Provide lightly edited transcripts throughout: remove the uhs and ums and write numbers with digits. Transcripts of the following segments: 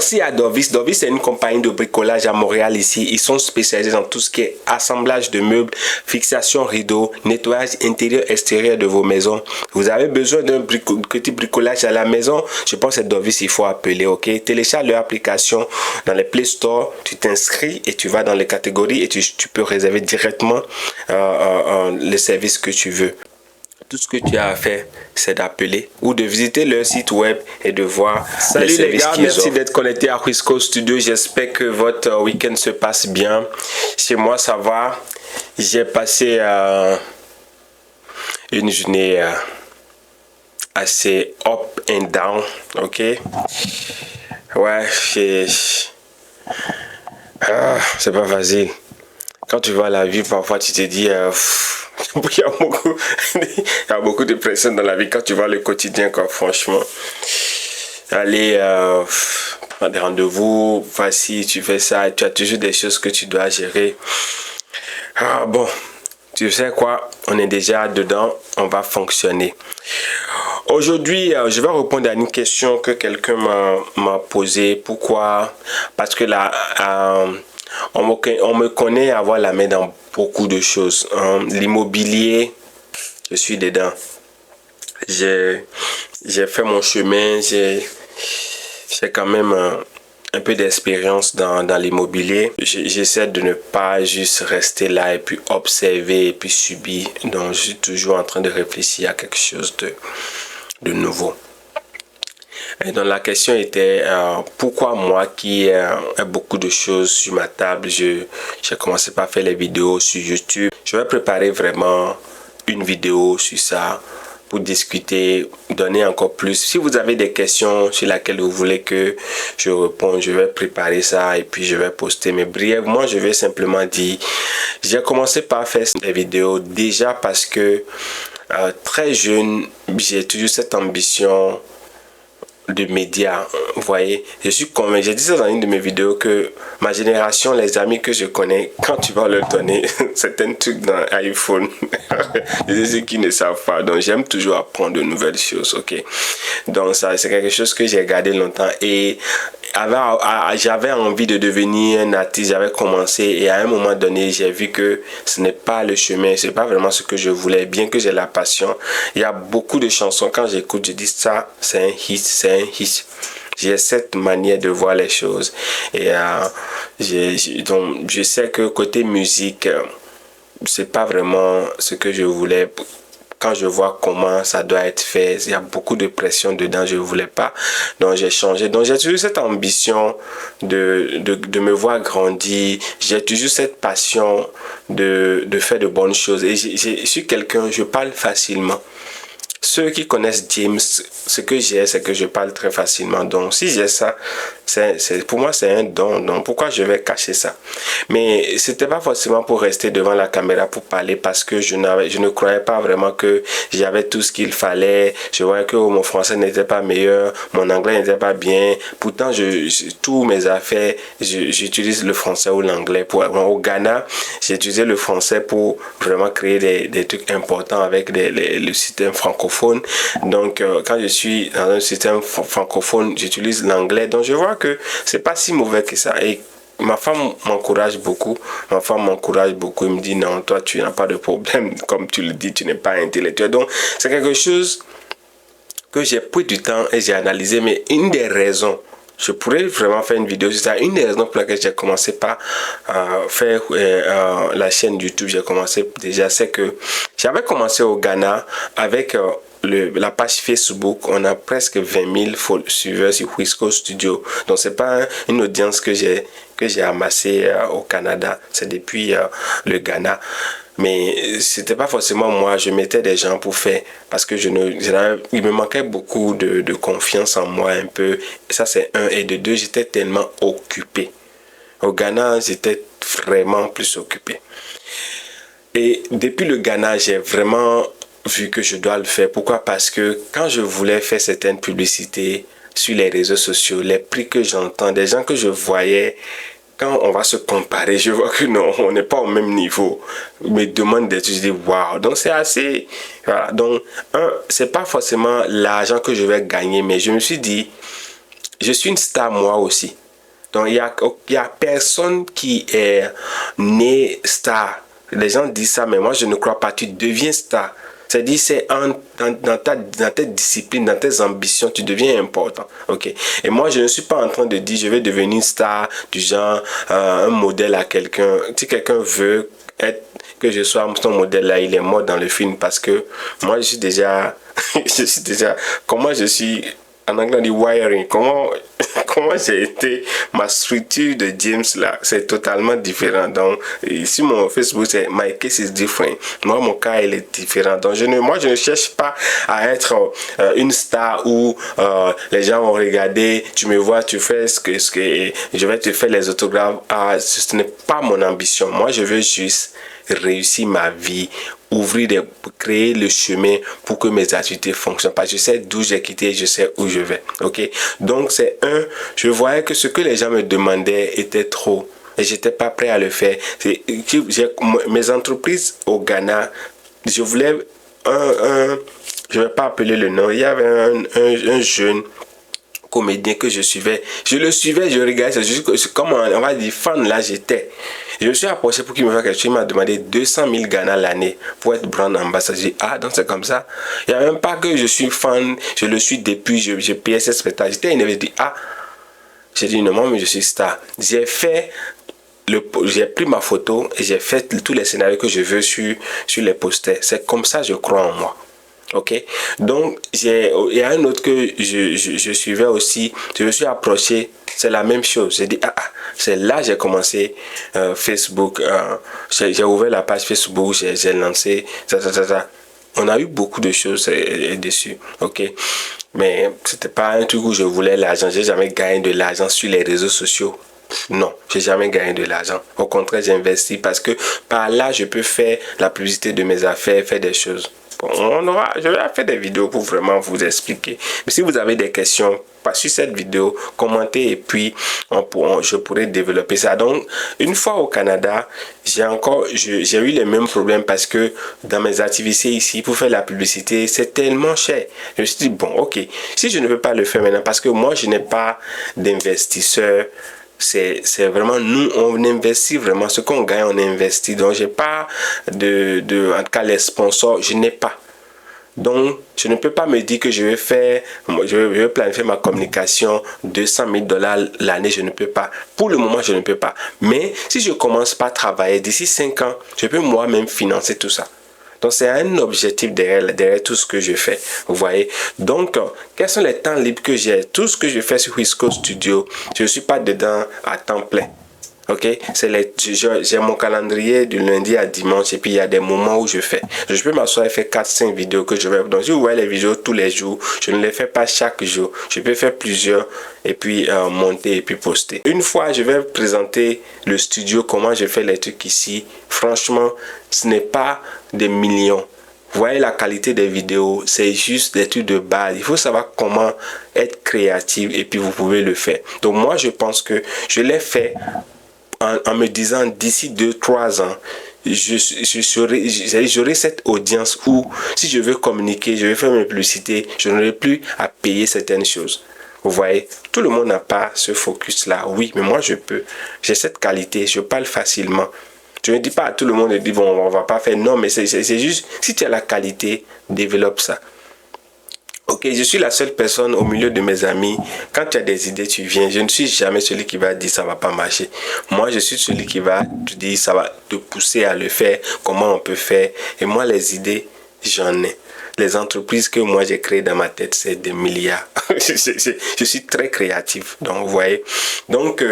Merci à Dovis. Dovis, c'est une compagnie de bricolage à Montréal ici. Ils sont spécialisés dans tout ce qui est assemblage de meubles, fixation rideaux, nettoyage intérieur-extérieur de vos maisons. Vous avez besoin d'un petit bricolage à la maison, je pense que c'est Dovis, il faut appeler, ok? Télécharge leur application dans les Play Store, tu t'inscris et tu vas dans les catégories et tu peux réserver directement les services que tu veux. Tout ce que tu as à faire, c'est d'appeler ou de visiter leur site web et de voir les services qu'ils offrent. Salut les gars, merci d'être connectés à Whisco Studio. J'espère que votre week-end se passe bien. Chez moi, ça va. J'ai passé une journée assez up and down, ok? Ouais, c'est pas facile. Quand tu vois la vie, parfois tu te dis... il y a beaucoup de pression dans la vie quand tu vois le quotidien, quoi, franchement. Aller prendre des rendez-vous, voici, tu fais ça, tu as toujours des choses que tu dois gérer. Bon, tu sais quoi, on est déjà dedans, on va fonctionner. Aujourd'hui, je vais répondre à une question que quelqu'un m'a posée. Pourquoi? Parce que là, on me connaît avoir la main dans beaucoup de choses. L'immobilier, je suis dedans. J'ai fait mon chemin, j'ai quand même un peu d'expérience dans l'immobilier. J'essaie de ne pas juste rester là et puis observer et puis subir. Donc, je suis toujours en train de réfléchir à quelque chose de nouveau. Et donc la question était pourquoi moi qui ai beaucoup de choses sur ma table, j'ai commencé par faire les vidéos sur YouTube. Je vais préparer vraiment une vidéo sur ça pour discuter, donner encore plus. Si vous avez des questions sur lesquelles vous voulez que je réponde, je vais préparer ça et puis je vais poster. Mais brièvement, je vais simplement dire, j'ai commencé par faire des vidéos déjà parce que très jeune, j'ai toujours cette ambition de médias, vous voyez, je suis convaincu, j'ai dit ça dans une de mes vidéos que ma génération, les amis que je connais, quand tu vas leur donner certains trucs dans iPhone, je sais ceux qui ne savent pas, donc j'aime toujours apprendre de nouvelles choses, ok, donc ça c'est quelque chose que j'ai gardé longtemps et j'avais envie de devenir un artiste, j'avais commencé et à un moment donné j'ai vu que ce n'est pas le chemin, c'est pas vraiment ce que je voulais, bien que j'ai la passion. Il y a beaucoup de chansons, quand j'écoute je dis ça c'est un hit, c'est un hit. J'ai cette manière de voir les choses et donc je sais que côté musique c'est pas vraiment ce que je voulais. Quand je vois comment ça doit être fait, il y a beaucoup de pression dedans, je ne voulais pas. Donc j'ai changé. Donc j'ai toujours cette ambition de me voir grandir. J'ai toujours cette passion de faire de bonnes choses. Et je suis quelqu'un, je parle facilement. Ceux qui connaissent James, ce que j'ai, c'est que je parle très facilement. Donc, si j'ai ça, pour moi, c'est un don. Donc, pourquoi je vais cacher ça? Mais c'était pas forcément pour rester devant la caméra pour parler parce que je ne croyais pas vraiment que j'avais tout ce qu'il fallait. Je voyais que mon français n'était pas meilleur, mon anglais n'était pas bien. Pourtant, tous mes affaires, j'utilise le français ou l'anglais. Au Ghana, j'ai utilisé le français pour vraiment créer des trucs importants avec le système francophone. Donc, quand je suis dans un système francophone, j'utilise l'anglais. Donc, je vois que c'est pas si mauvais que ça. Et ma femme m'encourage beaucoup. Il me dit, non, toi, tu n'as pas de problème. Comme tu le dis, tu n'es pas intellectuel. Donc, c'est quelque chose que j'ai pris du temps et j'ai analysé. Mais une des raisons, je pourrais vraiment faire une vidéo sur ça. Une des raisons pour laquelle j'ai commencé par faire la chaîne YouTube, j'ai commencé déjà, c'est que j'avais commencé au Ghana avec la page Facebook. On a presque 20 000 suiveurs sur Whisco Studio. Donc c'est pas une audience que j'ai amassée au Canada. C'est depuis le Ghana. Mais c'était pas forcément moi, je mettais des gens pour faire parce que il me manquait beaucoup de confiance en moi un peu. Et ça c'est un, et de deux, j'étais tellement occupé. Au Ghana, j'étais vraiment plus occupé. Et depuis le Ghana, j'ai vraiment vu que je dois le faire. Pourquoi? Parce que quand je voulais faire certaines publicités sur les réseaux sociaux, les prix que j'entends, des gens que je voyais, quand on va se comparer, je vois que non, on n'est pas au même niveau. Me demande d'étudier, waouh. Donc c'est assez, voilà. Donc c'est pas forcément l'argent que je vais gagner, mais je me suis dit, je suis une star moi aussi. Donc, il y a personne qui est né star. Les gens disent ça, mais moi, je ne crois pas. Tu deviens star. C'est-à-dire, c'est dans ta discipline, dans tes ambitions, tu deviens important. Ok. Et moi, je ne suis pas en train de dire, je vais devenir une star, du genre, un modèle à quelqu'un. Si quelqu'un veut être, que je sois son modèle là, il est mort dans le film parce que moi, je suis déjà, comment je suis, en anglais on dit wiring, comment j'ai été, ma structure de James là, c'est totalement différent. Donc, ici mon Facebook c'est My case is different. Moi, mon cas il est différent. Donc, moi je ne cherche pas à être une star où les gens vont regarder, tu me vois, tu fais ce que je vais te faire les autographes. Ah, ce n'est pas mon ambition. Moi, je veux juste réussir ma vie, créer le chemin pour que mes activités fonctionnent. Parce que je sais d'où j'ai quitté, je sais où je vais. Ok? Donc, je voyais que ce que les gens me demandaient était trop. Et j'étais pas prêt à le faire. Mes entreprises au Ghana, je voulais je vais pas appeler le nom, il y avait un jeune comédien que je suivais. Je le suivais, je regardais, c'est comme on va dire fan là j'étais. Je me suis approché pour qu'il me fasse quelque chose. Il m'a demandé 200 000 Ghana l'année pour être brand ambassadeur. J'ai dit, ah, donc c'est comme ça. Il n'y a même pas que je suis fan, je le suis depuis, je payais ce spectacle. J'étais énervé, j'ai dit, ah, j'ai dit, non, mais je suis star. J'ai pris ma photo et j'ai fait tous les scénarios que je veux sur les posters. C'est comme ça, je crois en moi. Ok, donc il y a un autre que je suivais aussi, je me suis approché, c'est la même chose. J'ai dit c'est là que j'ai commencé Facebook, j'ai ouvert la page Facebook, j'ai lancé ça. On a eu beaucoup de choses dessus, ok, mais c'était pas un truc où je voulais l'argent. J'ai jamais gagné de l'argent sur les réseaux sociaux. Non, j'ai jamais gagné de l'argent. Au contraire, j'ai investi parce que par là, je peux faire la publicité de mes affaires, faire des choses. Bon, je vais faire des vidéos pour vraiment vous expliquer. Mais si vous avez des questions, sur cette vidéo, commentez et puis je pourrai développer ça. Donc, une fois au Canada, j'ai eu les mêmes problèmes parce que dans mes activités ici, pour faire la publicité, c'est tellement cher. Je me suis dit, bon, ok, si je ne peux pas le faire maintenant parce que moi, je n'ai pas d'investisseur, c'est vraiment nous, on investit vraiment ce qu'on gagne, on investit. Donc j'ai pas en tout cas les sponsors, je n'ai pas. Donc je ne peux pas me dire que je vais planifier ma communication 200 000 $ l'année, je ne peux pas. Pour le moment, je ne peux pas. Mais si je commence par travailler d'ici 5 ans, je peux moi-même financer tout ça. Donc, c'est un objectif derrière tout ce que je fais. Vous voyez? Donc, quels sont les temps libres que j'ai? Tout ce que je fais sur Whisco Studio, je ne suis pas dedans à temps plein. Ok, j'ai mon calendrier du lundi à dimanche et puis il y a des moments où je fais. Je peux m'asseoir et faire 4-5 vidéos que je vais. Donc si vous voyez les vidéos tous les jours, je ne les fais pas chaque jour. Je peux faire plusieurs et puis monter et puis poster. Une fois, je vais présenter le studio, comment je fais les trucs ici. Franchement, ce n'est pas des millions. Vous voyez la qualité des vidéos, c'est juste des trucs de base. Il faut savoir comment être créatif et puis vous pouvez le faire. Donc moi, je pense que je l'ai fait en me disant d'ici 2-3 ans, j'aurai cette audience où si je veux communiquer, je veux faire mes publicités, je n'aurai plus à payer certaines choses. Vous voyez, tout le monde n'a pas ce focus-là. Oui, mais moi je peux. J'ai cette qualité, je parle facilement. Je ne dis pas à tout le monde de dire bon, on va pas faire. Non, mais c'est juste, si tu as la qualité, développe ça. Ok, je suis la seule personne au milieu de mes amis. Quand tu as des idées, tu viens. Je ne suis jamais celui qui va dire ça va pas marcher. Moi, je suis celui qui va te dire ça va te pousser à le faire, comment on peut faire. Et moi, les idées, j'en ai. Les entreprises que moi j'ai créées dans ma tête, c'est des milliards. Je suis très créatif. Donc, vous voyez. Donc,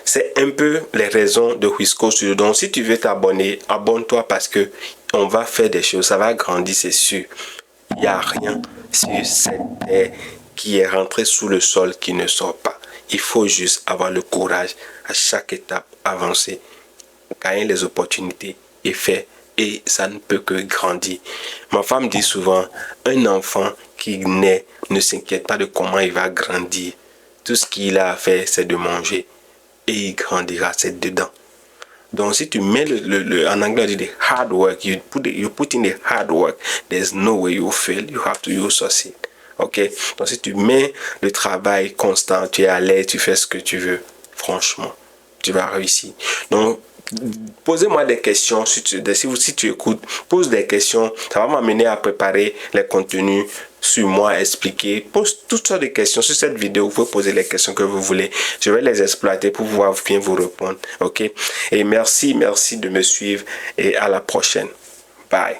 c'est un peu les raisons de Whisco Studio. Donc, si tu veux t'abonner, abonne-toi parce que on va faire des choses. Ça va grandir, c'est sûr. Il n'y a rien sur cette terre qui est rentré sous le sol qui ne sort pas. Il faut juste avoir le courage à chaque étape, avancer, gagner les opportunités et faire. Et ça ne peut que grandir. Ma femme dit souvent, un enfant qui naît ne s'inquiète pas de comment il va grandir. Tout ce qu'il a à faire, c'est de manger. Et il grandira, c'est dedans. Donc si tu mets en anglais on dit the hard work, you put in the hard work, there's no way you fail, you have to succeed. Ok? Donc, si tu mets le travail constant, tu es à l'aise, tu fais ce que tu veux, franchement, tu vas réussir. Donc, posez-moi des questions. Si tu écoutes, pose des questions. Ça va m'amener à préparer les contenus sur moi, expliquer. Pose toutes sortes de questions sur cette vidéo. Vous pouvez poser les questions que vous voulez. Je vais les exploiter pour pouvoir bien vous répondre. Ok? Et merci de me suivre et à la prochaine. Bye.